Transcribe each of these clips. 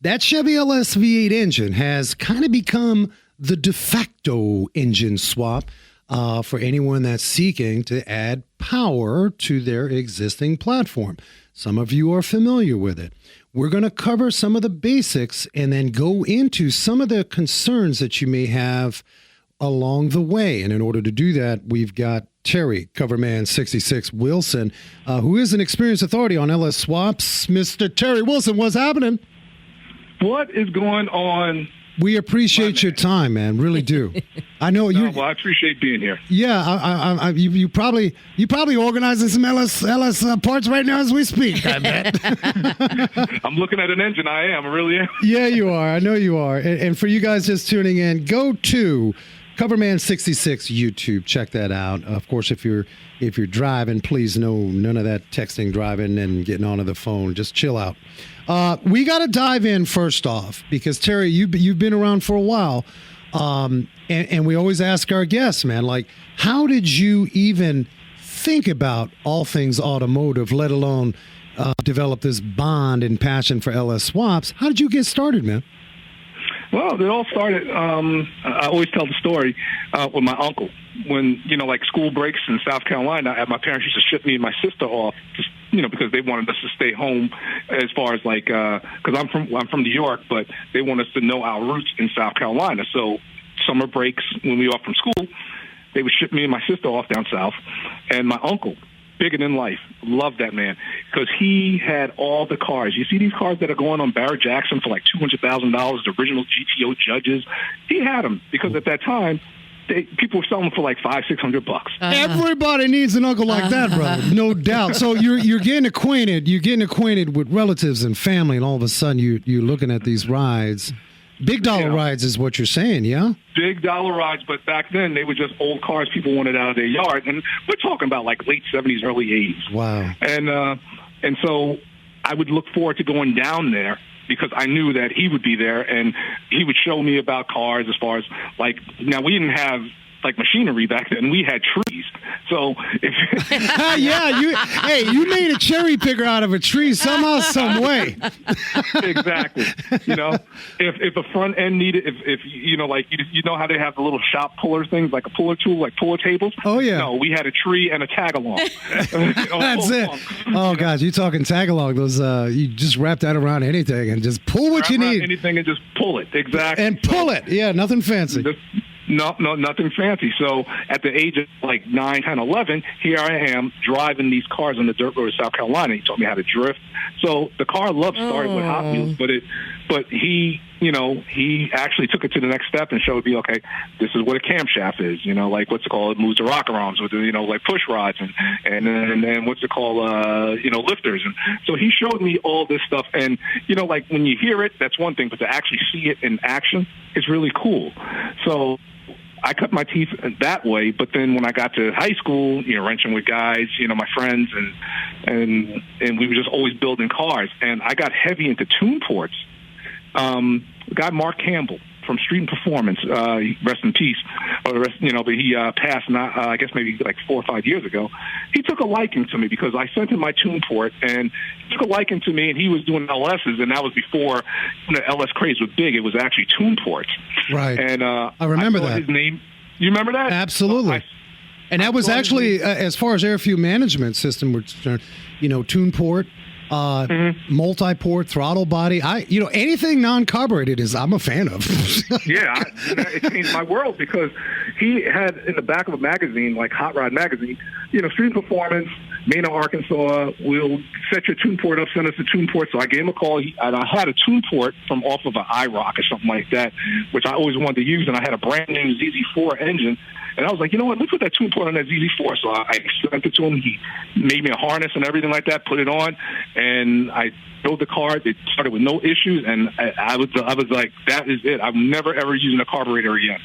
That Chevy LS V8 engine has kind of become the de facto engine swap for anyone that's seeking to add power to their existing platform. Some of you are familiar with it. We're going to cover some of the basics and then go into some of the concerns that you may have along the way. And in order to do that, we've got Terry, Coverman 66 Wilson, who is an experienced authority on LS swaps. Mr. Terry Wilson, what's happening? What is going on? We appreciate your time, man. Really do. I know you. Well, I appreciate being here. Yeah, you probably organizing some LS parts right now as we speak. I bet. I'm looking at an engine. I am. I really am. Yeah, you are. I know you are. And for you guys just tuning in, go to Coverman 66 YouTube. Check that out. Of course, if you're driving, please none of that texting, driving, and getting onto the phone. Just chill out. We got to dive in first off because Terry, you've been around for a while, and we always ask our guests, man, like, how did you even think about all things automotive, let alone develop this bond and passion for LS swaps? How did you get started, man? Well, it all started, I always tell the story with my uncle. When, like school breaks in South Carolina, my parents used to ship me and my sister off, just, because they wanted us to stay home as far as like, because I'm from New York, but they want us to know our roots in South Carolina. So summer breaks, when we were off from school, they would ship me and my sister off down south. And my uncle, bigger than life, loved that man because he had all the cars. You see these cars that are going on Barrett Jackson for like $200,000, the original GTO Judges. He had them because at that time, people were selling them for like $500-600. Everybody needs an uncle like that, brother. No doubt. So you're getting acquainted. You're getting acquainted with relatives and family, and all of a sudden you're looking at these rides. Big dollar rides is what you're saying, yeah? Big dollar rides, but back then they were just old cars people wanted out of their yard, and we're talking about like late 70s, early 80s. Wow. And so I would look forward to going down there because I knew that he would be there, and he would show me about cars as far as, like, now we didn't have, like, machinery back then. We had trees. So if you made a cherry picker out of a tree somehow, some way. Exactly. If a front end needed, if like you know how they have the little shop puller things, like a puller tool, like puller tables. Oh yeah. No, we had a tree and a tag along. That's it. Oh gosh, you talking tag along? Those you just wrap that around anything and just pull what you need. Anything and just pull it. Exactly. And pull it. Yeah, nothing fancy. No, nothing fancy. So at the age of like 9, 10, 11, here I am driving these cars on the dirt road of South Carolina. He taught me how to drift. So the car love started with Hot Wheels, but he actually took it to the next step and showed me, okay, this is what a camshaft is, like what's it called? It moves the rocker arms with, like push rods and then what's it called? Lifters. And so he showed me all this stuff. And, like when you hear it, that's one thing, but to actually see it in action is really cool. So I cut my teeth that way, but then when I got to high school, wrenching with guys, my friends, and we were just always building cars. And I got heavy into tune ports. Guy Mark Campbell from Street and Performance, rest in peace, but he passed I guess maybe like 4 or 5 years ago. He took a liking to me because I sent him my tune port, and he took a liking to me, and he was doing LSs, and that was before the LS craze was big. It was actually tune ports. Right. And I remember that. His name. You remember that? Absolutely. And that was actually, as far as air fuel management system was concerned, tune port, multi-port, throttle body. Anything non-carbureted I'm a fan of. Yeah, it changed my world because he had in the back of a magazine, like Hot Rod magazine, Street Performance, Mena, Arkansas, we'll set your tune port up, send us a tune port. So I gave him a call, and I had a tune port from off of an IROC or something like that, which I always wanted to use, and I had a brand new ZZ4 engine. And I was like, let's put that tune port on that ZZ4. So I sent it to him. He made me a harness and everything like that, put it on, and I drove the car. It started with no issues, and I was like, that is it. I'm never, ever using a carburetor again.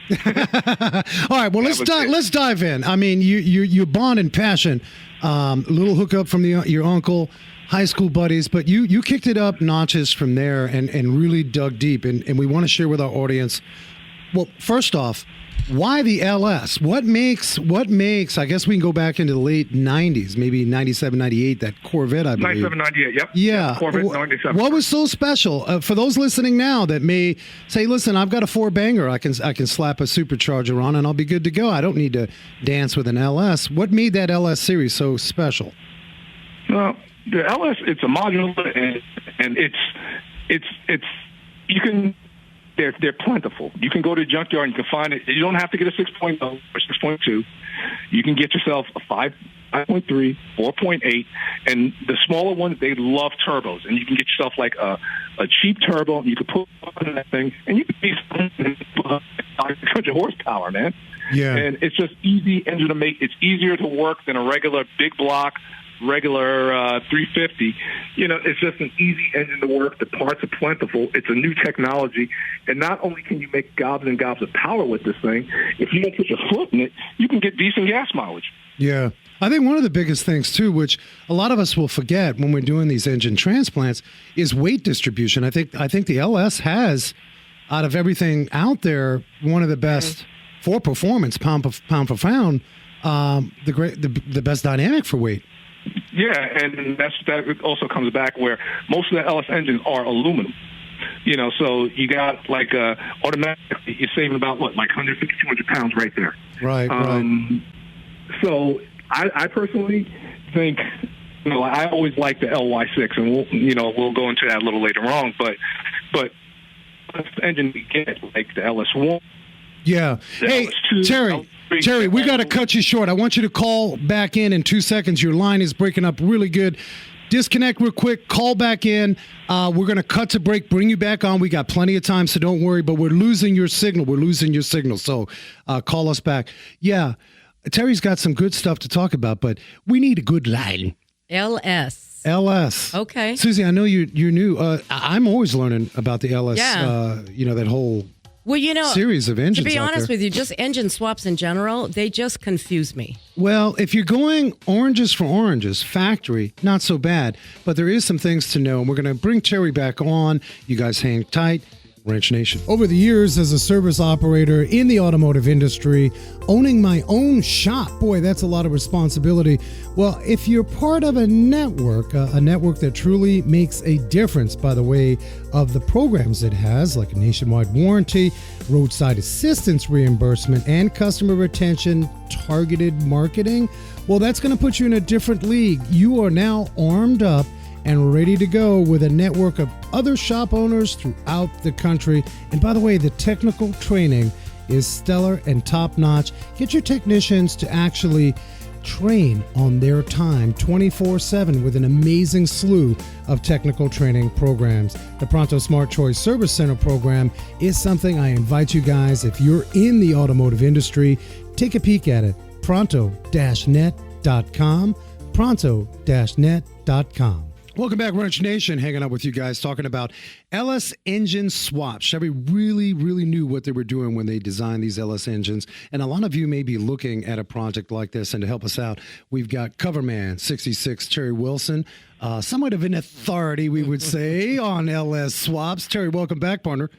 All right, well, let's dive in. I mean, you bond and passion, little hookup from your uncle, high school buddies, but you kicked it up notches from there and really dug deep, and we want to share with our audience Well, first off, why the LS? What makes, I guess we can go back into the late 90s, maybe 97, 98, that Corvette, I believe. 97, 98, yep. Yeah. Corvette 97. What was so special? For those listening now that may say, listen, I've got a 4-banger. I can slap a supercharger on and I'll be good to go. I don't need to dance with an LS. What made that LS series so special? Well, the LS, it's a modular, and it's you can... They're plentiful. You can go to the junkyard and you can find it. You don't have to get a 6.0 or 6.2. You can get yourself a 5.3, 4.8, and the smaller ones, they love turbos. And you can get yourself like a cheap turbo, and you can put on that thing, and you can be 100 horsepower, man. Yeah. And it's just easy engine to make. It's easier to work than a regular big block, regular 350. It's just an easy engine to work. The parts are plentiful. It's a new technology. And not only can you make gobs and gobs of power with this thing, if you don't put your foot in it, you can get decent gas mileage. Yeah. I think one of the biggest things, too, which a lot of us will forget when we're doing these engine transplants, is weight distribution. I think the LS has, out of everything out there, one of the best for performance, pound for pound, the best dynamic for weight. Yeah, and that also comes back where most of the LS engines are aluminum. So you got like automatically you're saving about 150, 200 pounds right there. Right. So I personally think, I always like the LY6, and we'll go into that a little later on. But the engine we get like the LS1. Yeah. Hey, LS2, Terry, we got to cut you short. I want you to call back in 2 seconds. Your line is breaking up really good. Disconnect real quick. Call back in. We're going to cut to break, bring you back on. We got plenty of time, so don't worry. But we're losing your signal. So call us back. Yeah, Terry's got some good stuff to talk about, but we need a good line. LS. Okay. Susie, I know you're new. I'm always learning about the LS. Yeah. That whole... series of engines. To be honest with you, just engine swaps in general, they just confuse me. Well, if you're going oranges for oranges, factory, not so bad. But there is some things to know, and we're going to bring Terry back on. You guys hang tight. Wrench Nation. Over the years as a service operator in the automotive industry, owning my own shop, boy, that's a lot of responsibility. Well, if you're part of a network that truly makes a difference by the way of the programs it has, like a nationwide warranty, roadside assistance reimbursement, and customer retention, targeted marketing, well, that's going to put you in a different league. You are now armed up and ready to go with a network of other shop owners throughout the country. And by the way, the technical training is stellar and top-notch. Get your technicians to actually train on their time 24/7 with an amazing slew of technical training programs. The Pronto Smart Choice Service Center program is something I invite you guys, if you're in the automotive industry, take a peek at it. Pronto-net.com. Pronto-net.com. Welcome back, Wrench Nation. Hanging out with you guys, talking about LS engine swaps. Chevy really, really knew what they were doing when they designed these LS engines. And a lot of you may be looking at a project like this. And to help us out, we've got Coverman 66, Terry Wilson, somewhat of an authority, we would say, on LS swaps. Terry, welcome back, partner.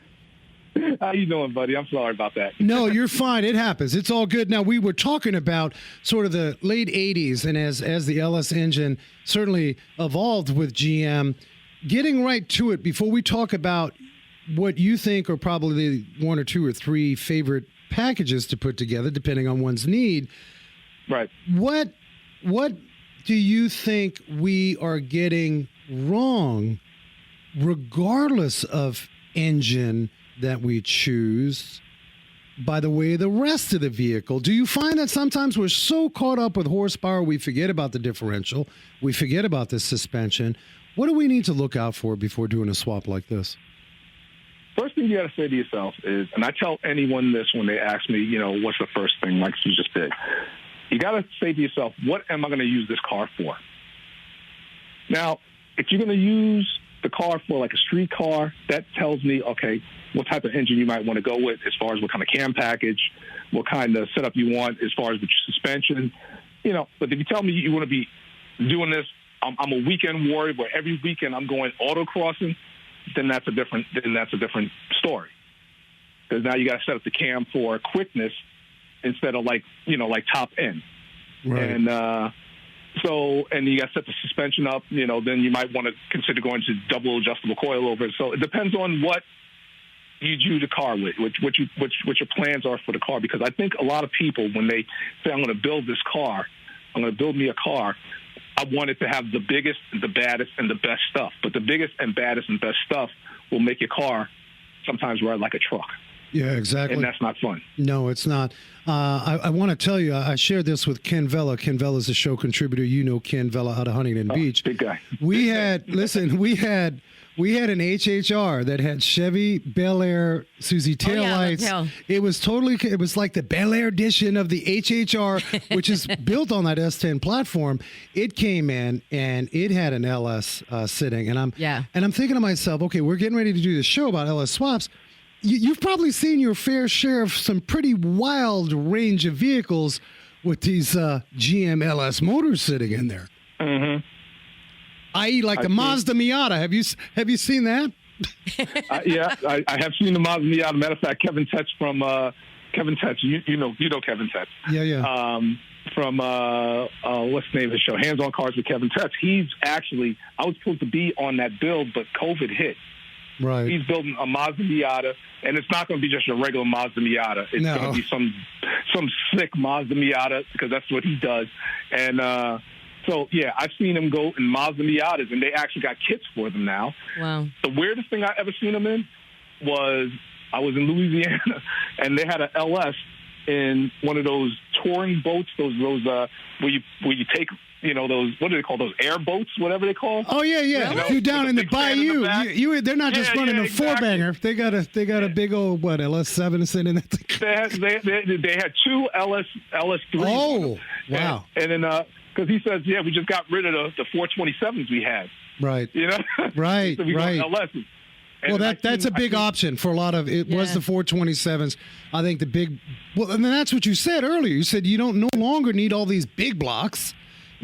How you doing, buddy? I'm sorry about that. No, you're fine. It happens. It's all good. Now, we were talking about sort of the late 80s, and as the LS engine certainly evolved with GM, getting right to it, before we talk about what you think are probably one or two or three favorite packages to put together, depending on one's need. Right. What do you think we are getting wrong, regardless of engine that we choose, by the way, the rest of the vehicle? Do you find that sometimes we're so caught up with horsepower, we forget about the differential, we forget about the suspension? What do we need to look out for before doing a swap like this? First thing you got to say to yourself is, and I tell anyone this when they ask me, what's the first thing, like you just did, you got to say to yourself, what am I going to use this car for? Now, if you're going to use the car for like a street car, that tells me, okay, what type of engine you might want to go with as far as what kind of cam package, what kind of setup you want as far as the suspension, But if you tell me you want to be doing this, I'm a weekend warrior where every weekend I'm going autocrossing, then that's a different story. because now you got to set up the cam for quickness instead of like top end. Right. And and you got to set the suspension up. Then you might want to consider going to double adjustable coilover. So it depends on what you do the car with, what your plans are for the car. Because I think a lot of people, when they say, I'm going to build this car, I'm going to build me a car, I want it to have the biggest, the baddest, and the best stuff. But the biggest and baddest and best stuff will make your car sometimes ride like a truck. Yeah, exactly. And that's not fun. No, it's not. I want to tell you, I shared this with Ken Vella. Ken Vella's a show contributor. You know Ken Vella out of Huntington Beach. Big guy. We had an HHR that had Chevy Bel Air Susie taillights. It was like the Bel Air edition of the HHR, which is built on that S10 platform. It came in and it had an LS sitting, and I'm thinking to myself, okay, we're getting ready to do this show about LS swaps. You've probably seen your fair share of some pretty wild range of vehicles with these GM LS motors sitting in there. Mm-hmm. I.e., like the Mazda Miata. Have you seen that? Yeah, I have seen the Mazda Miata. Matter of fact, Kevin Tetz from Kevin Tetz. You know Kevin Tetz. Yeah. From what's the name of the show? Hands on Cars with Kevin Tetz. He's actually, I was supposed to be on that build, but COVID hit. Right. He's building a Mazda Miata, and it's not going to be just a regular Mazda Miata. It's going to be some sick Mazda Miata, because that's what he does. And so, yeah, I've seen him go in Mazda Miatas, and they actually got kits for them now. Wow. The weirdest thing I ever seen him in was I was in Louisiana, and they had an LS in one of those touring boats, those where you take, those, what do they call those, air boats, whatever they call? Oh yeah. You're down in the bayou. They're not just running a four-banger. They got a big old LS7 sitting in that thing. They had two LS3s. Oh, wow. And then because he says, we just got rid of the 427s we had. Right. Right. So we right. got LSs. Well, that's a big option for a lot of it. Was the 427s. I think the big. Well, and that's what you said earlier. You said you don't no longer need all these big blocks.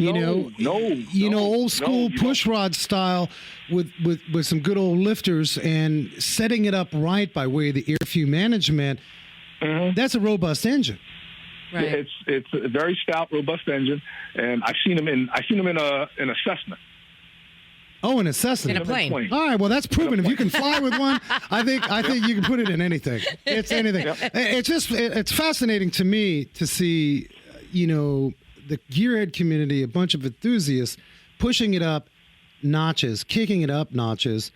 Old school push rod style with some good old lifters and setting it up right by way of the air fuel management. Mm-hmm. That's a robust engine. Right. It's a very stout, robust engine, and I've seen them in a Cessna. Oh, an Cessna. In a plane. All right, well, that's proven. If you can fly with one, I think you can put it in anything. It's anything. Yep. It's fascinating to me to see, the gearhead community, a bunch of enthusiasts pushing it up notches, kicking it up notches.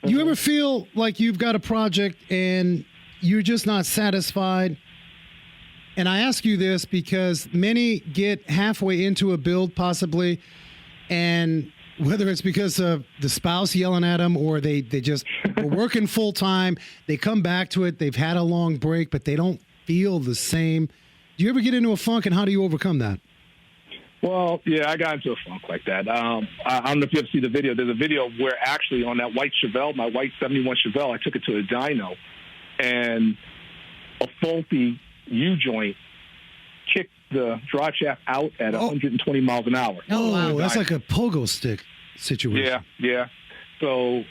Do you ever feel like you've got a project and you're just not satisfied? And I ask you this because many get halfway into a build possibly, and whether it's because of the spouse yelling at them or they just were working full time, they come back to it, they've had a long break, but they don't feel the same. Do you ever get into a funk, and how do you overcome that? Well, yeah, I got into a funk like that. I don't know if you ever see the video. There's a video where actually on that white Chevelle, my white 71 Chevelle, I took it to a dyno, and a faulty U-joint kicked the drive shaft out at 120 miles an hour. Oh, wow. That's like a pogo stick situation. Yeah. So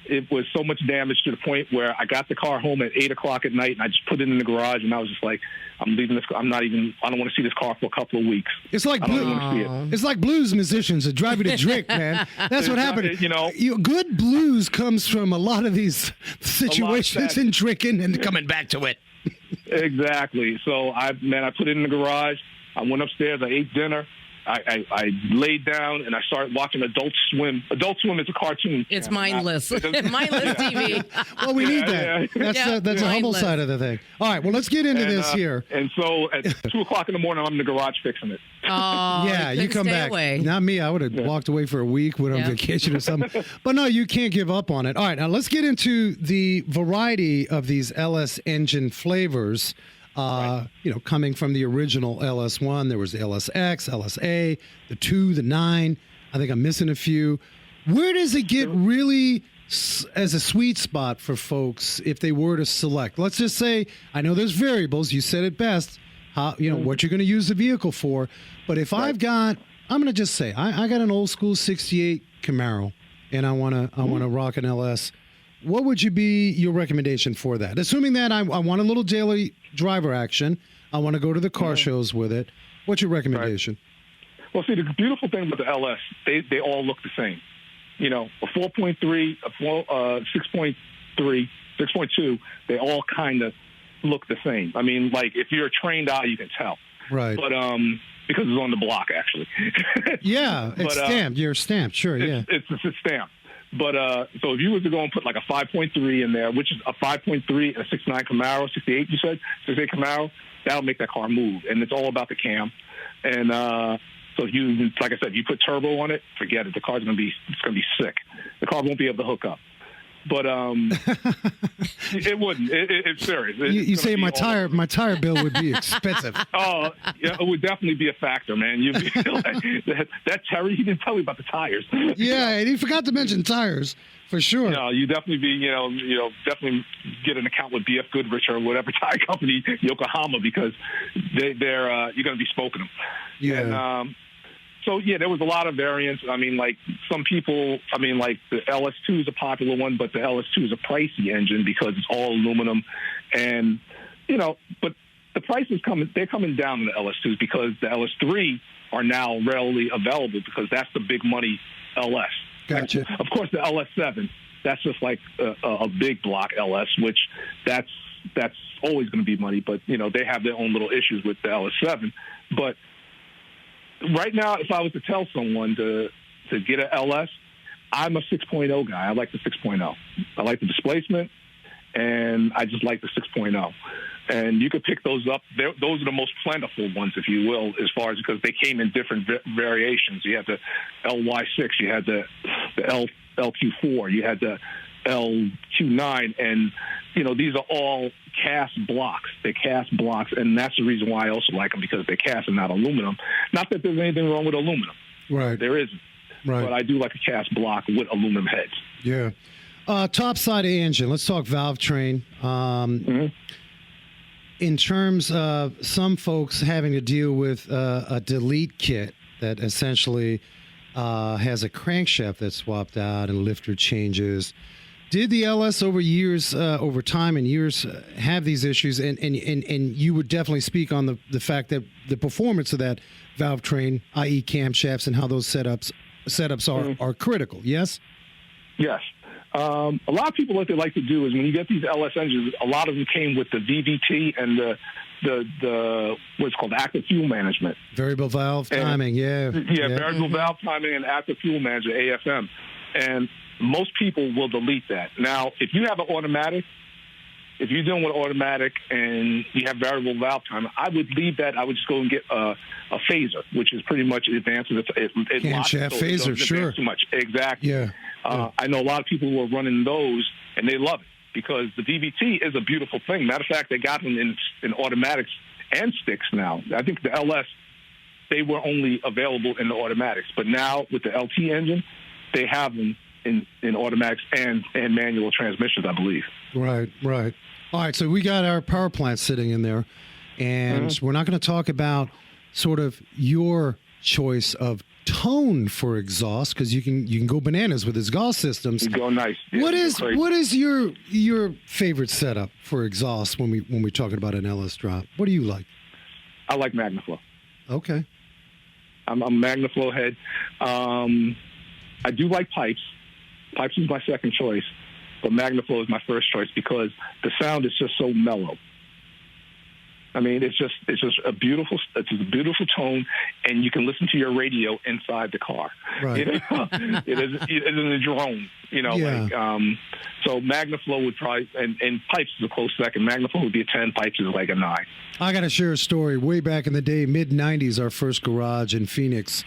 it was so much damage to the point where I got the car home at 8 o'clock at night, and I just put it in the garage, and I was just like, I'm leaving this. I don't want to see this car for a couple of weeks. It's like it's like blues musicians that drive you to drink, man. That's what happened. Good blues comes from a lot of these situations and drinking and coming back to it. Exactly. So I put it in the garage. I went upstairs. I ate dinner. I laid down and I started watching Adult Swim. Adult Swim is a cartoon. It's mindless. Mindless TV. Well, we need that. Yeah. That's a humble side of the thing. All right. Well, let's get into this here. And so at 2 o'clock in the morning, I'm in the garage fixing it. Oh, yeah, you come back. Away. Not me. I would have walked away for a week, went on vacation or something. But no, you can't give up on it. All right. Now let's get into the variety of these LS engine flavors. Coming from the original LS1, there was the LSX, LSA, the 2, the 9. I think I'm missing a few. Where does it get really as a sweet spot for folks if they were to select? Let's just say, I know there's variables. You said it best. What you're going to use the vehicle for. But if I'm going to just say, I got an old school '68 Camaro, and I want to rock an LS. what would you be your recommendation for that? Assuming that I want a little daily driver action, I want to go to the car shows with it. What's your recommendation? Right. Well, see, the beautiful thing about the LS, they all look the same. You know, a 4.3, a 6.3, 6.2, they all kind of look the same. I mean, like, if you're a trained eye, you can tell. Right. But because it's on the block, actually. Yeah, it's stamped. You're stamped, sure, yeah. It's stamped. But so if you were to go and put like a 5.3 in there, which is a 5.3 and a 6.9 Camaro, 68 you said, 68 Camaro, that'll make that car move. And it's all about the cam. And so if you, like I said, you put turbo on it, forget it. The car's gonna be sick. The car won't be able to hook up. But it wouldn't. It's serious. You say my tire bill would be expensive. Oh, yeah, it would definitely be a factor, man. You'd be like, that Terry, he didn't tell me about the tires. Yeah, and he forgot to mention tires for sure. No, you definitely be, definitely get an account with BF Goodrich or whatever tire company, Yokohama, because they're you're going to be spoken them. Yeah. And, so, yeah, there was a lot of variants. I mean, like, some people, like, the LS2 is a popular one, but the LS2 is a pricey engine because it's all aluminum. And, but the prices they're coming down in the LS2s because the LS3 are now readily available because that's the big money LS. Gotcha. Of course, the LS7, that's just like a big block LS, which that's always going to be money. But, they have their own little issues with the LS7. But right now, if I was to tell someone to get an LS, I'm a 6.0 guy. I like the 6.0. I like the displacement, and I just like the 6.0. And you could pick those up. Those are the most plentiful ones, if you will, as far as because they came in different variations. You had the LY6, you had the LQ4, you had the LQ9, and these are all cast blocks. They're cast blocks, and that's the reason why I also like them, because they're cast and not aluminum. Not that there's anything wrong with aluminum. Right. There isn't. Right. But I do like a cast block with aluminum heads. Yeah. Top side of engine. Let's talk Valvetrain. In terms of some folks having to deal with a delete kit that essentially has a crankshaft that's swapped out and lifter changes. Did the LS over time and years have these issues? And you would definitely speak on the fact that the performance of that Valvetrain, i.e. camshafts, and how those setups are critical, yes? Yes. A lot of people, what they like to do is when you get these LS engines, a lot of them came with the VVT and the what's called active fuel management. Variable valve timing, yeah. Yeah, variable valve timing and active fuel management, AFM. And most people will delete that. Now, if you have an automatic, if you're dealing with automatic and you have variable valve time, I would leave that. I would just go and get a phaser, which is pretty much advanced. It camshaft phaser, sure. Too much, exactly. Yeah. I know a lot of people who are running those, and they love it because the VVT is a beautiful thing. Matter of fact, they got them in automatics and sticks now. I think the LS, they were only available in the automatics, but now with the LT engine, they have them in automatics and manual transmissions, I believe. Right. All right, so we got our power plant sitting in there, and we're not going to talk about sort of your choice of tone for exhaust because you can go bananas with exhaust systems. You go nice. Yeah, what is your favorite setup for exhaust when we're talking about an LS drop? What do you like? I like MagnaFlow. Okay. I'm a MagnaFlow head. I do like pipes. Pipes is my second choice, but MagnaFlow is my first choice because the sound is just so mellow. I mean, it's just a beautiful tone, and you can listen to your radio inside the car. Right. It isn't a drone, Yeah. So MagnaFlow would probably, and pipes is a close second. MagnaFlow would be a 10, pipes is like a 9. I got to share a story. Way back in the day, mid-'90s, our first garage in Phoenix,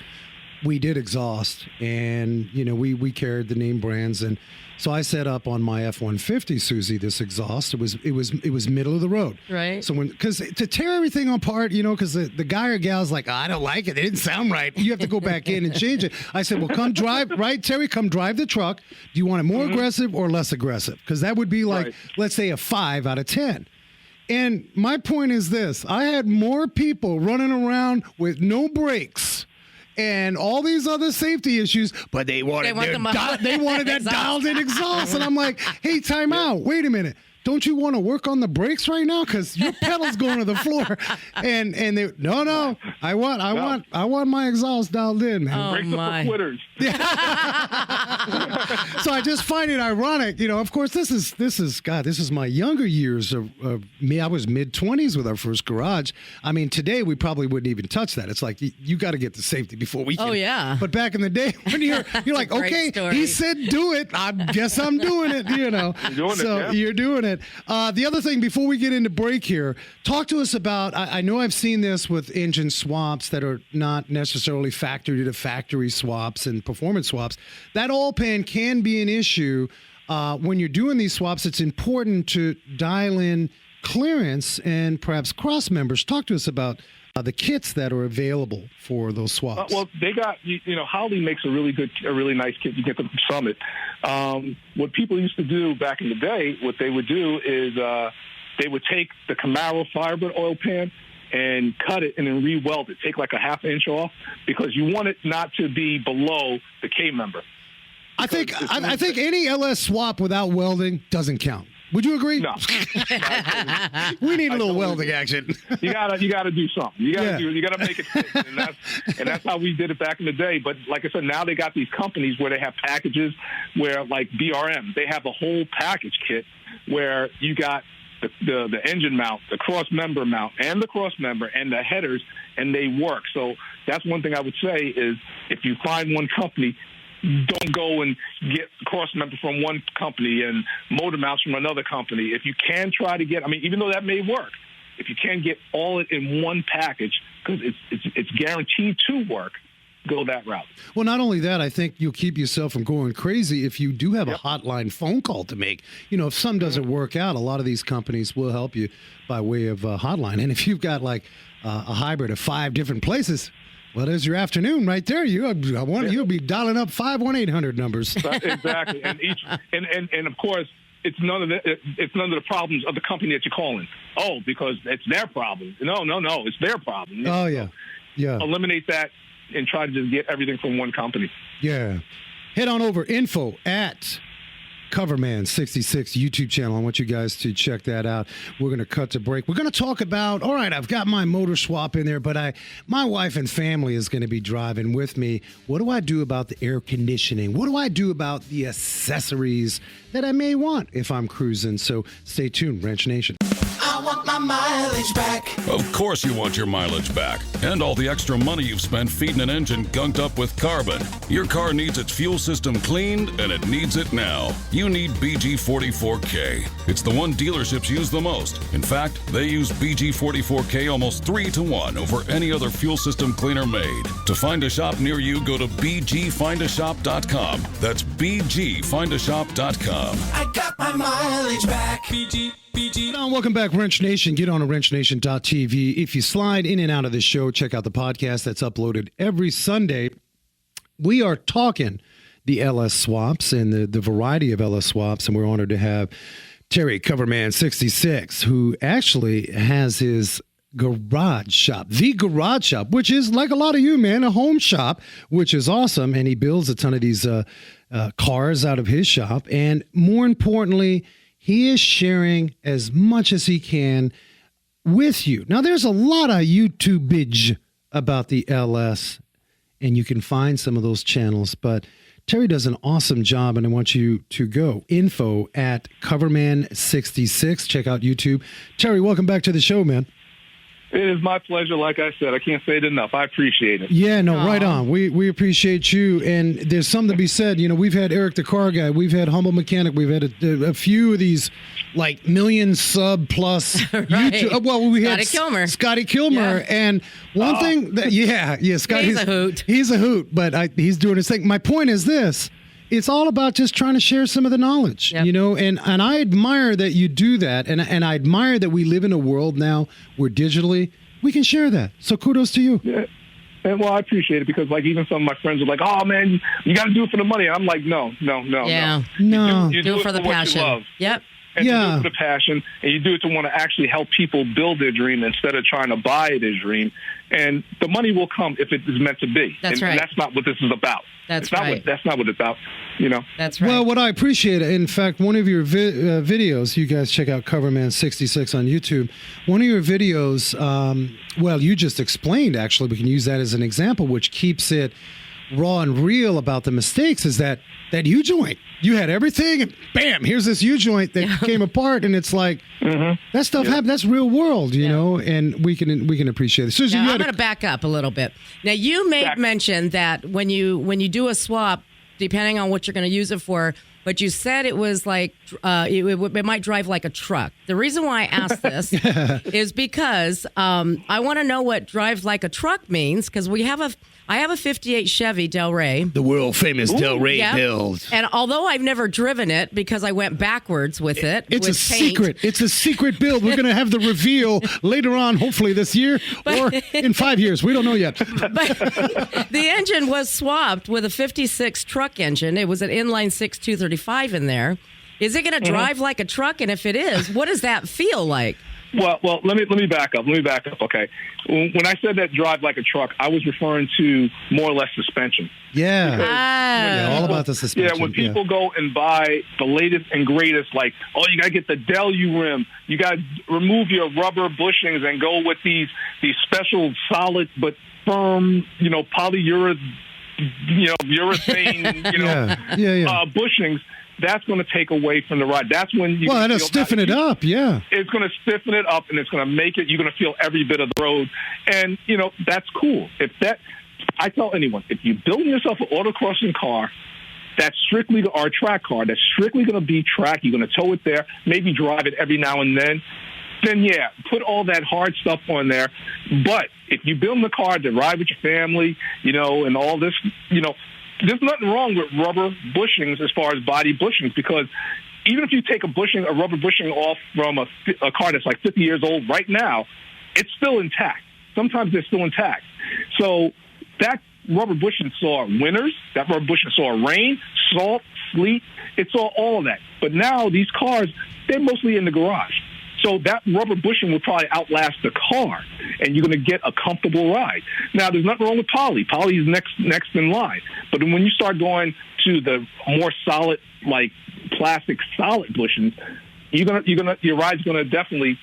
we did exhaust, and we carried the name brands, and so I set up on my F-150 Susie this exhaust. It was middle of the road, right? So because to tear everything apart, because the guy or gal's like, I don't like it. It didn't sound right. You have to go back in and change it. I said, well, come drive, right, Terry? Come drive the truck. Do you want it more aggressive or less aggressive? Because that would be like, let's say, a 5 out of 10. And my point is this: I had more people running around with no brakes and all these other safety issues, but they wanted that dialed-in exhaust. And I'm like, hey, time out. Wait a minute. Don't you want to work on the brakes right now? Because your pedal's going to the floor. And they, no, I want my exhaust dialed in, man. Oh, Brakes my. are for quitters. So I just find it ironic. Of course, this is my younger years of me. I was mid-20s with our first garage. I mean, today we probably wouldn't even touch that. It's like, you got to get the safety before we can. Oh, yeah. But back in the day, when you're like, okay, story. he said do it. I guess I'm doing it, You're doing so it, yeah. you're doing it. The other thing, before we get into break here, talk to us about, I know I've seen this with engine swaps that are not necessarily factory-to-factory swaps and performance swaps. That oil pan can be an issue. When you're doing these swaps, it's important to dial in clearance and perhaps cross members. Talk to us about the kits that are available for those swaps. Well, they got, Holley makes a really nice kit. You get them from Summit. What people used to do back in the day, what they would do is they would take the Camaro Firebird oil pan and cut it and then re-weld it. Take like a half inch off because you want it not to be below the K member. I think any LS swap without welding doesn't count. Would you agree? No. We need a little welding action. You gotta do something. You gotta make it fit. And that's how we did it back in the day. But like I said, now they got these companies where they have packages where, like BRM, they have a whole package kit where you got the engine mount, the cross member mount, and the cross member and the headers, and they work. So that's one thing I would say is if you find one company, don't go and get cross member from one company and motor mounts from another company. If you can try to get, even though that may work, if you can get all it in one package, because it's guaranteed to work, go that route. Well, not only that, I think you'll keep yourself from going crazy if you do have a hotline phone call to make. If something doesn't work out, a lot of these companies will help you by way of hotline. And if you've got like a hybrid of 5 different places, well, there's your afternoon right there. You'll be dialing up 51800 numbers. Exactly, and of course, it's none of the problems of the company that you're calling. Oh, because it's their problem. No, it's their problem. Oh yeah. Eliminate that and try to just get everything from one company. Yeah. Head on over info at Coverman66 YouTube channel. I want you guys to check that out. We're going to cut to break. We're going to talk about, all right, I've got my motor swap in there, but my wife and family is going to be driving with me. What do I do about the air conditioning? What do I do about the accessories that I may want if I'm cruising? So stay tuned, Wrench Nation. I want my mileage back. Of course you want your mileage back. And all the extra money you've spent feeding an engine gunked up with carbon. Your car needs its fuel system cleaned, and it needs it now. You need BG44K. It's the one dealerships use the most. In fact, they use BG44K almost 3-to-1 over any other fuel system cleaner made. To find a shop near you, go to bgfindashop.com. That's bgfindashop.com. I got my mileage back. BG. Welcome back, Wrench Nation. Get on to wrenchnation.tv. If you slide in and out of the show, check out the podcast that's uploaded every Sunday. We are talking the LS swaps and the variety of LS swaps, and we're honored to have Terry Coverman66, who actually has his garage shop, the garage shop, which is like a lot of you, man, a home shop, which is awesome. And he builds a ton of these cars out of his shop. And more importantly, he is sharing as much as he can with you. Now, there's a lot of YouTubeage about the LS, and you can find some of those channels, but Terry does an awesome job, and I want you to go. Info at Coverman66. Check out YouTube. Terry, welcome back to the show, man. It is my pleasure. Like I said, I can't say it enough. I appreciate it. Yeah, no, right on. We appreciate you. And there's something to be said. We've had Eric the Car Guy. We've had Humble Mechanic. We've had a few of these, like, million sub plus right. YouTube. Well, we had Scotty Kilmer. Yeah. And one thing that, Scotty's a hoot. He's a hoot, but he's doing his thing. My point is this. It's all about just trying to share some of the knowledge, and I admire that you do that. And I admire that we live in a world now where digitally we can share that. So kudos to you. Yeah. And well, I appreciate it because, like, even some of my friends are like, "Oh man, you got to do it for the money." I'm like, no. Yeah, no. You do it for the passion. What you love. Yep. And Yeah. you do it with a passion, and you do it to want to actually help people build their dream instead of trying to buy their dream. And the money will come if it is meant to be. That's and, right. And that's not what this is about. That's right. That's not what it's about, you know. That's right. Well, what I appreciate, in fact, one of your videos, you guys check out Coverman66 on YouTube. One of your videos, well, you just explained, actually, we can use that as an example, which keeps it raw and real about the mistakes, is that U-joint. You had everything, and bam, here's this U-joint that came apart, and it's like, that stuff happened. That's real world, you know, and we can appreciate it. Susan, Now, I'm going to back up a little bit. Now, you made mention that when you do a swap, depending on what you're going to use it for, but you said it was like it might drive like a truck. The reason why I asked this is because I want to know what drive like a truck means, because I have a 58 Chevy Del Rey. the world famous Del Rey Yep. build. And although I've never driven it because I went backwards with it. It's with a paint. secret. It's a secret build. We're going to have the reveal later on, hopefully this year or in 5 years. We don't know yet. But the engine was swapped with a 56 truck engine. It was an inline 6 235 in there. Is it going to drive like a truck? And if it is, what does that feel like? Well, let me back up. Okay, when I said that drive like a truck, I was referring to more or less suspension. Yeah. Ah. All about the suspension. Yeah, when people go and buy the latest and greatest, like, oh, you got to get the Delu rim, you got to remove your rubber bushings and go with these special solid but firm, polyurethane, bushings. That's going to take away from the ride. That's when you. Well, it'll stiffen it up. Yeah. It's going to stiffen it up, and it's going to make it. You're going to feel every bit of the road, and that's cool. I tell anyone, if you're building yourself an autocrossing car, that's strictly our track car. That's strictly going to be track. You're going to tow it there, maybe drive it every now and then. Then yeah, put all that hard stuff on there. But if you build a car to ride with your family, and all this, there's nothing wrong with rubber bushings as far as body bushings, because even if you take a rubber bushing off from a car that's like 50 years old right now, it's still intact. Sometimes they're still intact. So that rubber bushing saw winters, that rubber bushing saw rain, salt, sleet. It saw all of that. But now these cars, they're mostly in the garage. So that rubber bushing will probably outlast the car, and you're going to get a comfortable ride. Now, there's nothing wrong with poly. Poly is next in line. But when you start going to the more solid, like plastic solid bushings, your ride's going to definitely,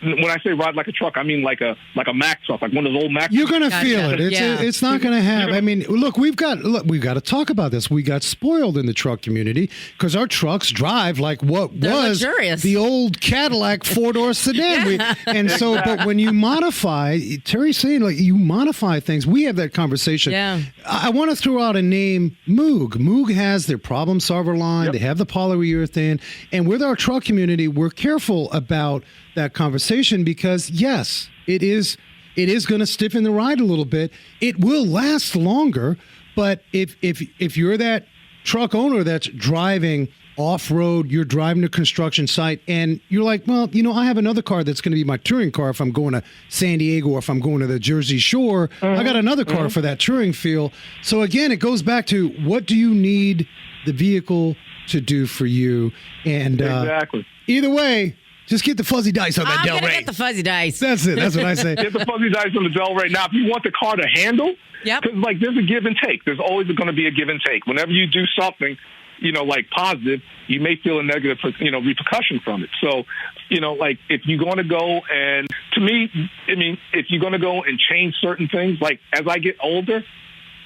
when I say ride like a truck, I mean like a Mack truck, like one of those old Mack. You're going to Gotcha. feel it. Yeah. It's not going to have. I mean, look, we've got to talk about this. We got spoiled in the truck community because our trucks drive like what They're was luxurious. the old Cadillac 4-door sedan. But when you modify, Terry's saying, like, you modify things. We have that conversation. Yeah. I want to throw out a name, Moog. Moog has their problem solver line. Yep. They have the polyurethane. And with our truck community, we're careful about that conversation because, yes, it is going to stiffen the ride a little bit. It will last longer, but if you're that truck owner that's driving off-road, you're driving a construction site, and you're like, well, I have another car that's going to be my touring car if I'm going to San Diego or if I'm going to the Jersey Shore. I got another car for that touring feel. So again, it goes back to what do you need the vehicle to do for you? And Exactly. Either way, just get the fuzzy dice on that I'm Del going to Rey. get the fuzzy dice. That's it. That's what I say. Get the fuzzy dice on the Del Rey. Now, if you want the car to handle, Yep. because there's a give and take. There's always going to be a give and take. Whenever you do something, like positive, you may feel a negative, repercussion from it. So, if you're going to go and, to me, if you're going to go and change certain things, like as I get older,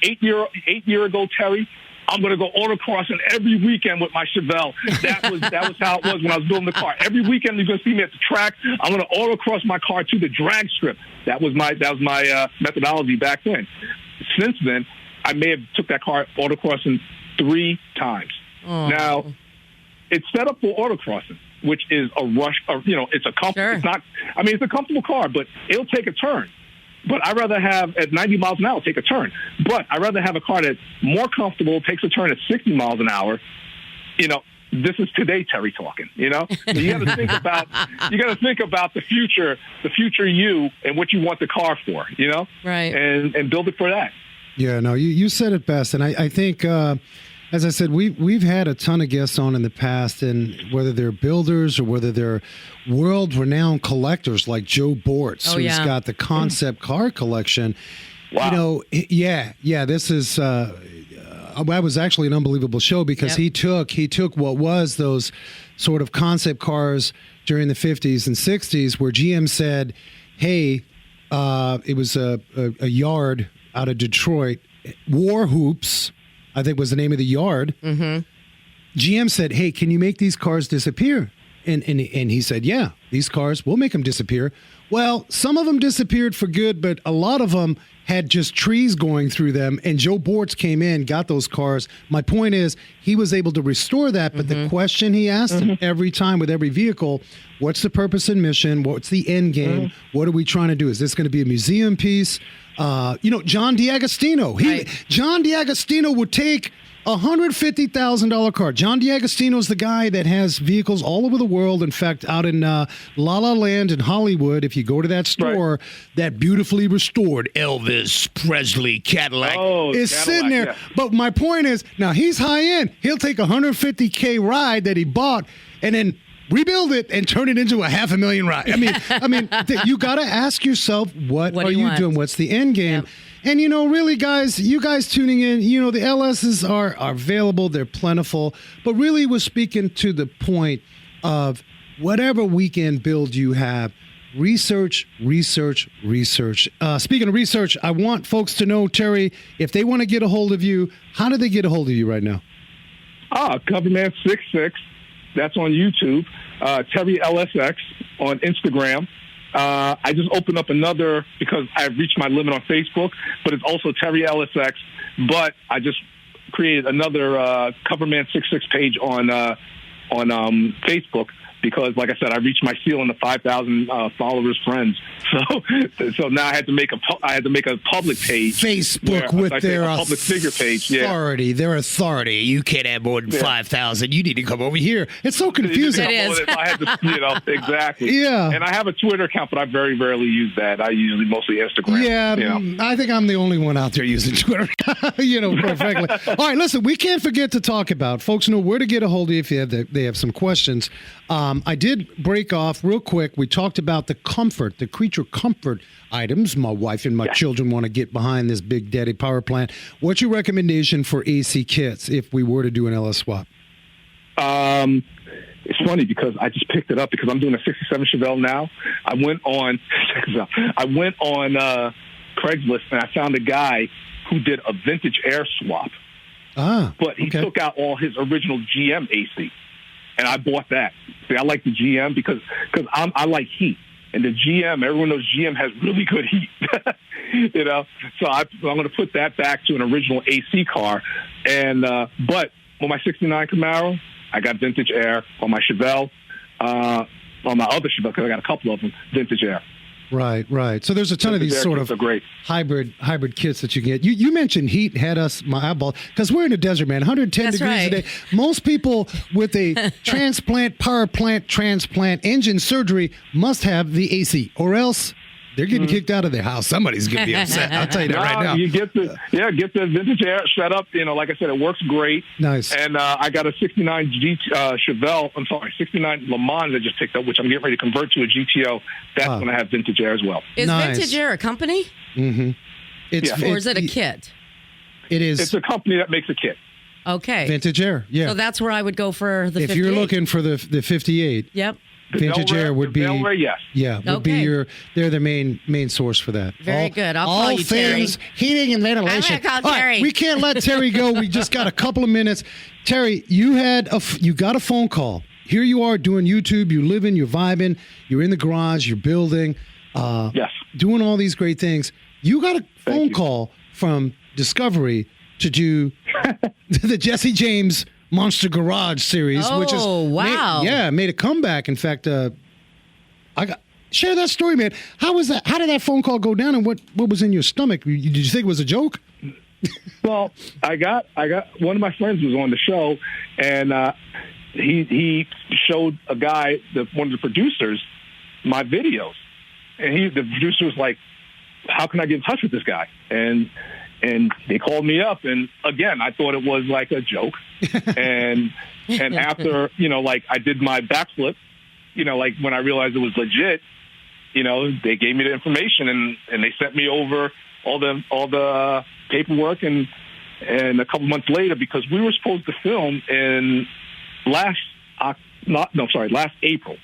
8 year ago, Terry, I'm going to go autocrossing every weekend with my Chevelle. That was how it was when I was building the car. Every weekend you're going to see me at the track. I'm going to autocross my car to the drag strip. That was my methodology back then. Since then, I may have took that car autocrossing 3 times. Oh. Now, it's set up for autocrossing, which is a rush. It's a comfort. Sure. It's not. It's a comfortable car, but it'll take a turn. But I'd rather have, at 90 miles an hour, take a turn. But I'd rather have a car that's more comfortable, takes a turn at 60 miles an hour. This is today Terry talking. You got to think about the future you and what you want the car for. Right. And build it for that. Yeah, no, you said it best. And I think, as I said, we've had a ton of guests on in the past, and whether they're builders or whether they're world-renowned collectors like Joe Bortz, who's got the concept car collection. Wow. You know, this is that was actually an unbelievable show because he took what was those sort of concept cars during the 50s and 60s where GM said, hey, it was a yard out of Detroit, War Hoops, I think was the name of the yard. Mm-hmm. GM said, hey, can you make these cars disappear? And he said, yeah, these cars, we'll make them disappear. Well, some of them disappeared for good, but a lot of them had just trees going through them, and Joe Bortz came in, got those cars. My point is, he was able to restore that, but the question he asked him every time with every vehicle, what's the purpose and mission? What's the end game? What are we trying to do? Is this going to be a museum piece? John D'Agostino. John D'Agostino would take a $150,000 car. John D'Agostino is the guy that has vehicles all over the world. In fact, out in La La Land in Hollywood, if you go to that store, that beautifully restored Elvis Presley Cadillac is sitting there. Yeah. But my point is, now he's high end. He'll take a $150K ride that he bought and then rebuild it and turn it into a $500,000 ride. I mean, you got to ask yourself, what are you doing? What's the end game? Yep. And, really, guys, you guys tuning in, the LSs are available. They're plentiful. But really, we're speaking to the point of whatever weekend build you have, research. Speaking of research, I want folks to know, Terry, if they want to get a hold of you, how do they get a hold of you right now? Coverman66. That's on YouTube. Terry LSX on Instagram. I just opened up another because I've reached my limit on Facebook, but it's also Terry LSX. But I just created another Coverman66 page on Facebook because, like I said, I reached my ceiling of 5,000 followers, friends. So now I had to make a public page. Facebook with their public figure page. Authority, their authority. You can't have more than 5,000. You need to come over here. It's so confusing. It is. I had to, exactly. Yeah. And I have a Twitter account, but I very rarely use that. I usually mostly Instagram. Yeah. I think I'm the only one out there using Twitter. Quite frankly. All right, listen. We can't forget to talk about. Folks know where to get a hold of you if they have some questions. I did break off real quick. We talked about the creature comfort items. My wife and my children want to get behind this Big Daddy power plant. What's your recommendation for AC kits if we were to do an LS swap? It's funny because I just picked it up because I'm doing a 67 Chevelle now. I went on Craigslist and I found a guy who did a vintage air swap. But he took out all his original GM AC. And I bought that. See, I like the GM because I like heat. And the GM, everyone knows GM has really good heat. So I'm going to put that back to an original AC car. And but on my 69 Camaro, I got vintage air. On my Chevelle, on my other Chevelle, because I got a couple of them, vintage air. Right. So there's a ton of these sort of hybrid kits that you get. You mentioned heat had us my eyeball because we're in the desert, man. 110 degrees a day. Most people with a power plant engine surgery must have the AC, or else they're getting kicked out of their house. Somebody's going to be upset. I'll tell you that right now. You get the vintage air set up. Like I said, it works great. Nice. And I got a 69 Chevelle. I'm sorry, 69 Le Mans I just picked up, which I'm getting ready to convert to a GTO. That's going to have vintage air as well. Is Vintage Air a company? Mm-hmm. Or is it a kit? It is. It's a company that makes a kit. Okay. Vintage Air, yeah. So that's where I would go for the 58. If you're looking for the 58. Yep. Vintage Air would be, yes. Yeah, would be they're the main source for that. Very good. I'll call you, Terry. All things heating and ventilation. I'm going to call Terry. Right, we can't let Terry go. We just got a couple of minutes. Terry, you got a phone call. Here you are doing YouTube. You're living, you're vibing, you're in the garage, you're building, doing all these great things. You got a phone call from Discovery to do the Jesse James Monster Garage series, which is made a comeback. In fact, share that story, man. How was that? How did that phone call go down, and what was in your stomach? Did you think it was a joke? Well, I got one of my friends was on the show, and he showed a guy, one of the producers, my videos, and the producer was like, "How can I get in touch with this guy?" And And they called me up, and again, I thought it was like a joke. and after, like I did my backflip, like when I realized it was legit, they gave me the information and they sent me over all the paperwork and a couple months later, because we were supposed to film in last April.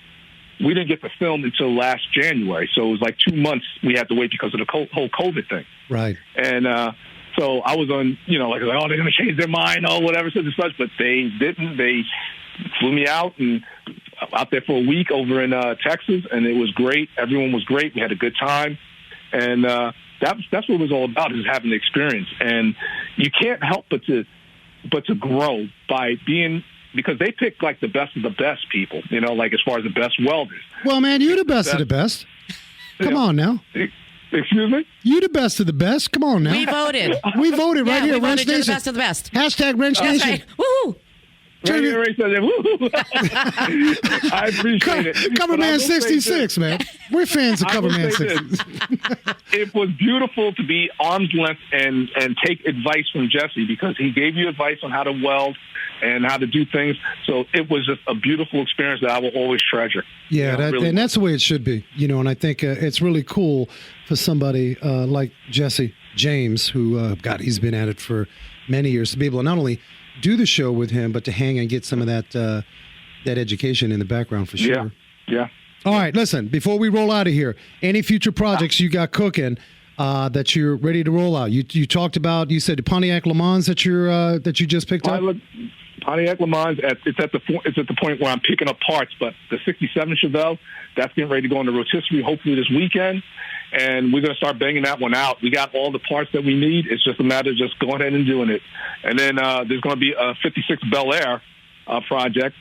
We didn't get to film until last January. So it was like 2 months we had to wait because of the whole COVID thing. Right. And so I was on, like, oh, they're going to change their mind, or whatever, such and such. But they didn't. They flew me out there for a week over in Texas, and it was great. Everyone was great. We had a good time. And that's what it was all about, is having the experience. And you can't help but to grow by being, because they pick like the best of the best people, like as far as the best welders. Well, man, you're the best of the best. Come on now. Excuse me? You the best of the best. Come on now. We voted. We voted right here. We Wrench voted you're the Nation. best of the best. Hashtag Wrench That's Nation. right. Woo-hoo. Ray said that. Woo! I appreciate it. Coverman 66, man. We're fans of Coverman 66. It was beautiful to be arm's length and take advice from Jesse, because he gave you advice on how to weld and how to do things. So it was just a beautiful experience that I will always treasure. Yeah, really. And that's the way it should be. And I think it's really cool for somebody like Jesse James, who, he's been at it for many years, to be able to not only do the show with him, but to hang and get some of that education in the background for sure. Yeah. All right, listen, before we roll out of here, any future projects you got cooking that you're ready to roll out? You talked about, you said the Pontiac Le Mans that you just picked up? Pontiac Le Mans, it's at the point where I'm picking up parts, but the 67 Chevelle, that's getting ready to go into rotisserie hopefully this weekend. And we're going to start banging that one out. We got all the parts that we need. It's just a matter of just going ahead and doing it. And then there's going to be a 56 Bel Air project,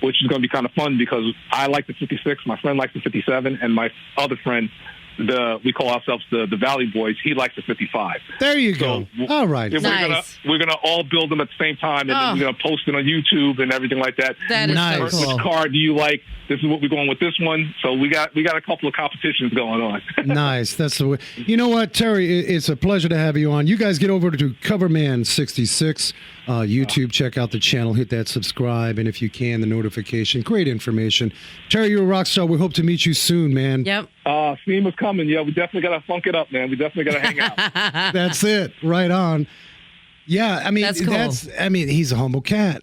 which is going to be kind of fun because I like the 56. My friend likes the 57. And my other friend, we call ourselves the Valley Boys, he likes the 55. There you go. All right. Nice. We're going to all build them at the same time, and then we're going to post it on YouTube and everything like that. That is Nice. so cool. Which car do you like? This is what we're going with this one. So we got a couple of competitions going on. Nice. That's the way. You know what, Terry? It's a pleasure to have you on. You guys get over to Coverman 66 YouTube. Check out the channel. Hit that subscribe, and if you can, the notification. Great information. Terry, you're a rock star. We hope to meet you soon, man. Yep. SEMA's coming. Yeah, we definitely got to funk it up, man. We definitely got to hang out. That's it. Right on. Yeah, I mean, That's cool. he's a humble cat.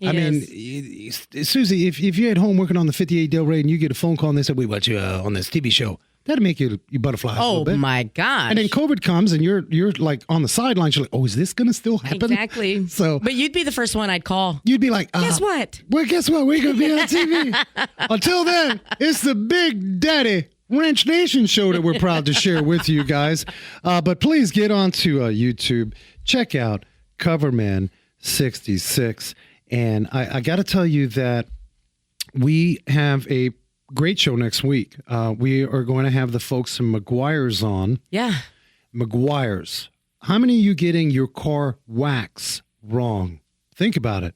Susie, if you're at home working on the 58 Del Rey and you get a phone call and they say, we want you on this TV show, that'd make you butterfly a little bit. Oh, my gosh. And then COVID comes and you're like on the sidelines. You're like, oh, is this going to still happen? Exactly. But you'd be the first one I'd call. you'd be like, Guess what? Well, guess what? We're going to be on TV. Until then, it's the Big Daddy Wrench Nation show that we're proud to share with you guys. But please get onto YouTube. Check out Coverman 66. And I got to tell you that we have a great show next week. We are going to have the folks from McGuire's on. Yeah. McGuire's. How many of you getting your car wax wrong? Think about it.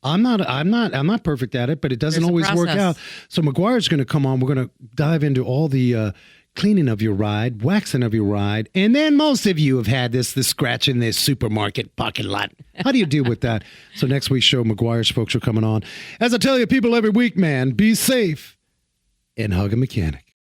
I'm not perfect at it, but it doesn't always work out. So McGuire's going to come on. We're going to dive into all the cleaning of your ride, waxing of your ride, and then most of you have had the scratch in this supermarket parking lot. How do you deal with that? So next week's show, McGuire's folks are coming on. As I tell you, people every week, man, be safe and hug a mechanic.